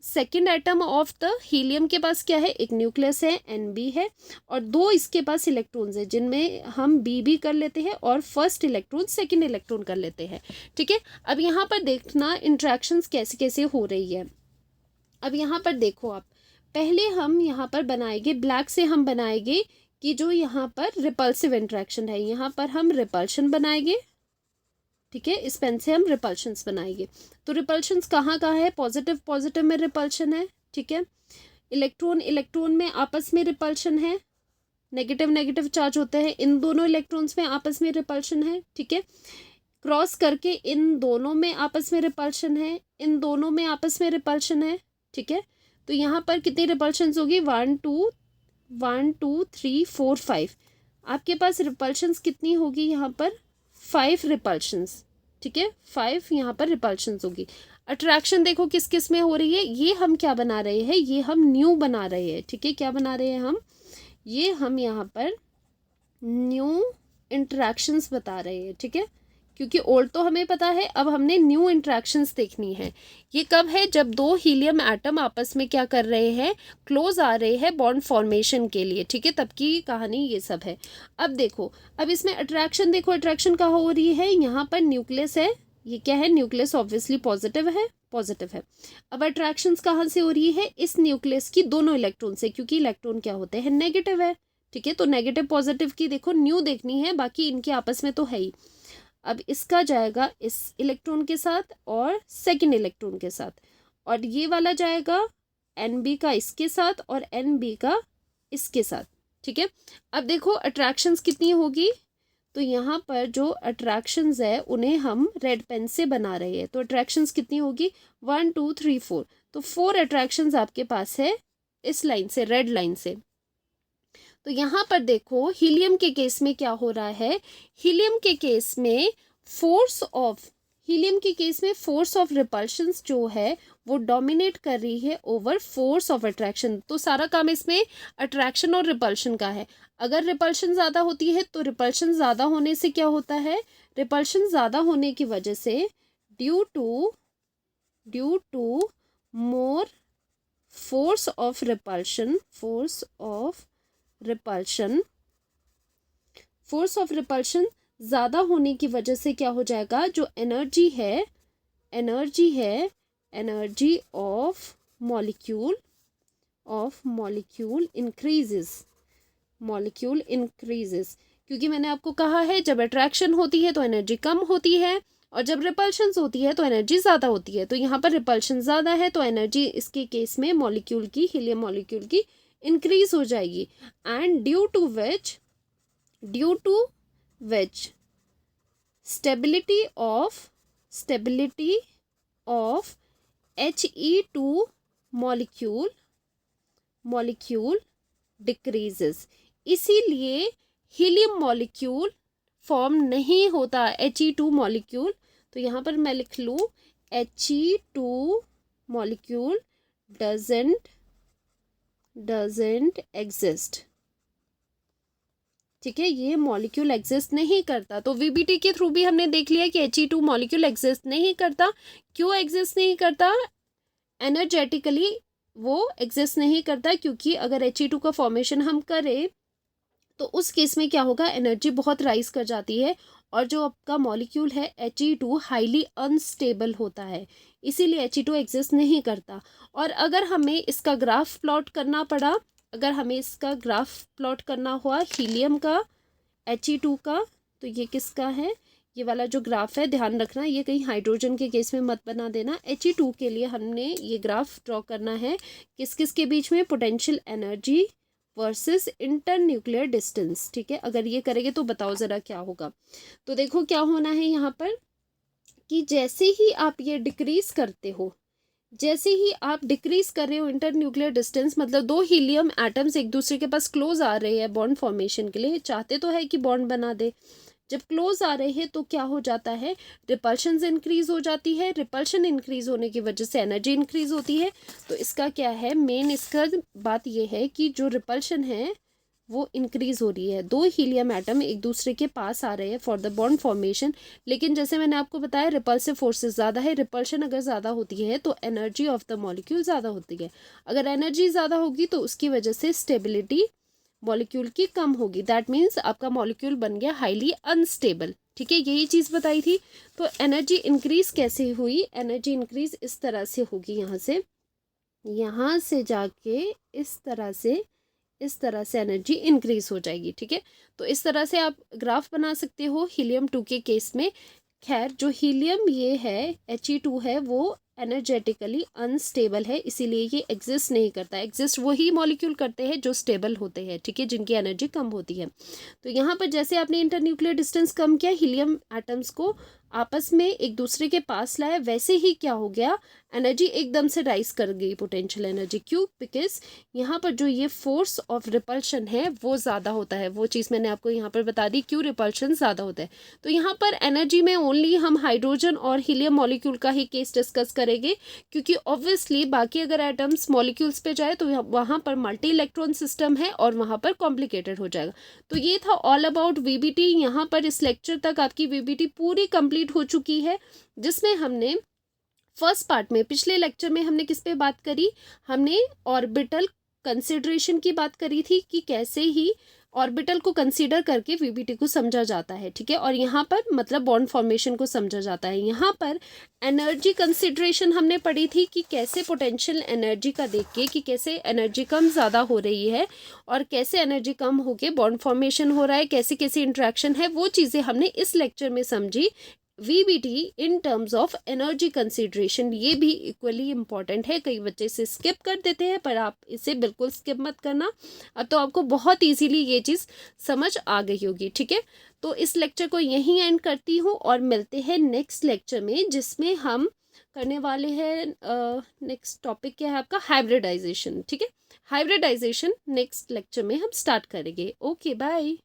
second atom of the helium के पास क्या है, एक न्यूक्लियस है Nb है, और 2 इसके पास इलेक्ट्रॉन्स है, जिनमें हम B कर लेते हैं और फर्स्ट इलेक्ट्रॉन सेकेंड इलेक्ट्रॉन कर लेते हैं। ठीक है, अब यहाँ पर देखना इंट्रैक्शंस कैसे कैसे हो रही है। अब यहाँ पर देखो आप, पहले हम यहाँ पर बनाएंगे, ब्लैक से हम बनाएंगे कि जो यहाँ पर रिपल्सिव इंट्रैक्शन है, यहाँ पर हम रिपल्शन बनाएंगे। ठीक है, इस पेन से हम रिपल्शंस बनाएंगे। तो रिपल्शंस कहाँ कहाँ है, पॉजिटिव पॉजिटिव में रिपल्शन है। ठीक है, इलेक्ट्रॉन इलेक्ट्रॉन में आपस में रिपल्शन है, नेगेटिव नेगेटिव चार्ज होते हैं, इन दोनों इलेक्ट्रॉन्स में आपस में रिपल्शन है। ठीक है, क्रॉस करके इन दोनों में आपस में रिपल्शन है, इन दोनों में आपस में रिपल्शन है, ठीक है। तो यहाँ पर कितनी रिपल्शंस होगी, 1 2 3 4 5, आपके पास रिपल्शंस कितनी होगी यहाँ पर, 5 रिपल्शंस, ठीक है, 5 यहाँ पर रिपल्शंस होगी। अट्रैक्शन देखो किस किस में हो रही है, ये हम क्या बना रहे हैं, ये हम न्यू बना रहे हैं, ठीक है। क्या बना रहे हैं हम, ये हम यहाँ पर न्यू इंटरेक्शंस बता रहे हैं, ठीक है, क्योंकि ओल्ड तो हमें पता है, अब हमने न्यू इंटरेक्शंस देखनी है। ये कब है, जब दो हीलियम एटम आपस में क्या कर रहे हैं, क्लोज आ रहे हैं बॉन्ड फॉर्मेशन के लिए, ठीक है, तब की कहानी ये सब है। अब देखो, अब इसमें अट्रैक्शन देखो, अट्रैक्शन कहाँ हो रही है, यहाँ पर न्यूक्लियस है, ये क्या है, न्यूक्लियस ऑब्वियसली पॉजिटिव है, पॉजिटिव है। अब अट्रैक्शंस कहाँ से हो रही है, इस न्यूक्लियस की दोनों इलेक्ट्रॉन से, क्योंकि इलेक्ट्रॉन क्या होते हैं, नेगेटिव है, ठीक है। तो नेगेटिव पॉजिटिव की देखो न्यू देखनी है, बाकी इनके आपस में तो है ही। अब इसका जाएगा इस इलेक्ट्रॉन के साथ और सेकंड इलेक्ट्रॉन के साथ, और ये वाला जाएगा NB का इसके साथ और NB का इसके साथ, ठीक है। अब देखो अट्रैक्शंस कितनी होगी, तो यहाँ पर जो अट्रैक्शंस है उन्हें हम रेड पेन से बना रहे हैं, तो अट्रैक्शंस कितनी होगी, 1 2 3 4, तो 4 अट्रैक्शंस आपके पास है इस लाइन से, रेड लाइन से। तो यहाँ पर देखो हीलियम के केस में क्या हो रहा है, हीलियम के केस में फोर्स ऑफ रिपल्शंस जो है वो डोमिनेट कर रही है ओवर फोर्स ऑफ अट्रैक्शन। तो सारा काम इसमें अट्रैक्शन और रिपल्शन का है। अगर रिपल्शन ज़्यादा होती है तो रिपल्शन ज़्यादा होने से क्या होता है, रिपल्शन ज़्यादा होने की वजह से due to more force of repulsion ज़्यादा होने की वजह से क्या हो जाएगा, जो एनर्जी ऑफ मॉलिक्यूल इंक्रीजेस, क्योंकि मैंने आपको कहा है जब अट्रैक्शन होती है तो एनर्जी कम होती है, और जब रिपल्शन होती है तो एनर्जी ज़्यादा होती है। तो यहाँ पर रिपल्शन ज़्यादा है तो एनर्जी इसके केस में हीलियम मॉलिक्यूल की इंक्रीज हो जाएगी, and due to which stability of He2 molecule decreases, इसीलिए हीलियम मॉलिक्यूल फॉर्म नहीं होता, He2 मॉलिक्यूल। तो यहाँ पर मैं लिख लूँ He2 मॉलिक्यूल डजेंट एग्जिस्ट, ठीक है, ये मॉलिक्यूल एग्जिस्ट नहीं करता। तो VBT के थ्रू भी हमने देख लिया कि He2 मॉलिक्यूल एग्जिस्ट नहीं करता। क्यों एग्जिस्ट नहीं करता, एनर्जेटिकली वो एग्जिस्ट नहीं करता, क्योंकि अगर He2 का फॉर्मेशन हम करें तो उस केस में क्या होगा, एनर्जी बहुत राइज कर जाती है, और जो आपका मॉलिक्यूल है He2 हाईली अनस्टेबल होता है, इसीलिए He2 एग्जिस्ट नहीं करता। और अगर हमें इसका ग्राफ प्लॉट करना हुआ हीलियम का He2 का, तो ये किसका है, ये वाला जो ग्राफ है, ध्यान रखना ये कहीं हाइड्रोजन के केस में मत बना देना। He2 के लिए हमने ये ग्राफ ड्रॉ करना है, किस किस के बीच में, potential energy versus internuclear distance, ठीक है। अगर ये करेंगे तो बताओ ज़रा क्या होगा। तो देखो क्या होना है यहाँ पर कि जैसे ही आप ये डिक्रीज कर रहे हो इंटरन्यूक्लियर डिस्टेंस, मतलब दो हीलियम एटम्स एक दूसरे के पास क्लोज आ रहे हैं बॉन्ड फॉर्मेशन के लिए, चाहते तो है कि बॉन्ड बना दे, जब क्लोज आ रहे हैं तो क्या हो जाता है, रिपल्शन इंक्रीज हो जाती है, रिपल्शन इंक्रीज होने की वजह से एनर्जी इंक्रीज होती है। तो इसका क्या है, मेन इसका बात यह है कि जो रिपल्शन है वो इंक्रीज हो रही है, दो हीलियम एटम एक दूसरे के पास आ रहे हैं फॉर द बॉन्ड फॉर्मेशन। लेकिन जैसे मैंने आपको बताया रिपल्सिव फोर्सेस ज़्यादा है, रिपल्शन अगर ज़्यादा होती है तो एनर्जी ऑफ द मॉलिक्यूल ज़्यादा होती है, अगर एनर्जी ज़्यादा होगी तो उसकी वजह से स्टेबिलिटी मॉलिक्यूल की कम होगी, दैट मीन्स आपका मॉलिक्यूल बन गया हाईली अनस्टेबल, ठीक है, यही चीज़ बताई थी। तो एनर्जी इंक्रीज कैसे हुई, एनर्जी इंक्रीज इस तरह से होगी, यहाँ से जाके इस तरह से एनर्जी इंक्रीज हो जाएगी, ठीक है। तो इस तरह से आप ग्राफ बना सकते हो हीलियम 2 के केस में। खैर जो हीलियम ये है He2 है वो एनर्जेटिकली अनस्टेबल है, इसीलिए ये एग्जिस्ट नहीं करता। एग्जिस्ट वही मॉलिक्यूल करते हैं जो स्टेबल होते हैं, ठीक है, जिनकी एनर्जी कम होती है। तो यहाँ पर जैसे आपने इंटरन्यूक्लियर डिस्टेंस कम किया हीलियम एटम्स को, आपस में एक दूसरे के पास लाया, वैसे ही क्या हो गया, एनर्जी एकदम से राइज कर गई, पोटेंशियल एनर्जी। क्यों? बिकॉज यहाँ पर जो ये फोर्स ऑफ रिपल्शन है वो ज़्यादा होता है। वो चीज़ मैंने आपको यहाँ पर बता दी, क्यों रिपल्शन ज़्यादा होता है। तो यहाँ पर एनर्जी में ओनली हम हाइड्रोजन और हीलियम मॉलिक्यूल का ही केस डिस्कस करेंगे, क्योंकि ऑब्वियसली बाकी अगर एटम्स मॉलिक्यूल्स पे जाए तो वहाँ पर मल्टी इलेक्ट्रॉन सिस्टम है और वहाँ पर कॉम्प्लिकेटेड हो जाएगा। तो ये था ऑल अबाउट वीबीटी। यहाँ पर इस लेक्चर तक आपकी वीबीटी पूरी कंप्लीट हो चुकी है, जिसमें हमने फर्स्ट पार्ट में, पिछले लेक्चर में हमने किस पे बात करी, हमने ऑर्बिटल कंसिडरेशन की बात करी थी कि कैसे ही ऑर्बिटल को कंसीडर करके वीबीटी को समझा जाता है, ठीक है। और यहाँ पर मतलब बॉन्ड फॉर्मेशन को समझा जाता है। यहाँ पर एनर्जी कंसिडरेशन हमने पढ़ी थी कि कैसे पोटेंशियल एनर्जी का देख के कि कैसे एनर्जी कम ज़्यादा हो रही है और कैसे एनर्जी कम होके बॉन्ड फॉर्मेशन हो रहा है, कैसे कैसे इंट्रैक्शन है, वो चीज़ें हमने इस लेक्चर में समझी। VBT in terms of energy consideration, ये भी इक्वली इम्पॉर्टेंट है। कई बच्चे इसे स्किप कर देते हैं, पर आप इसे बिल्कुल स्किप मत करना। अब तो आपको बहुत इजीली ये चीज़ समझ आ गई होगी, ठीक है। तो इस लेक्चर को यहीं एंड करती हूँ और मिलते हैं नेक्स्ट लेक्चर में, जिसमें हम करने वाले हैं नेक्स्ट टॉपिक क्या है आपका, हाइब्रिडाइजेशन, ठीक है। हाइब्रिडाइजेशन नेक्स्ट लेक्चर में हम स्टार्ट करेंगे। Okay, bye.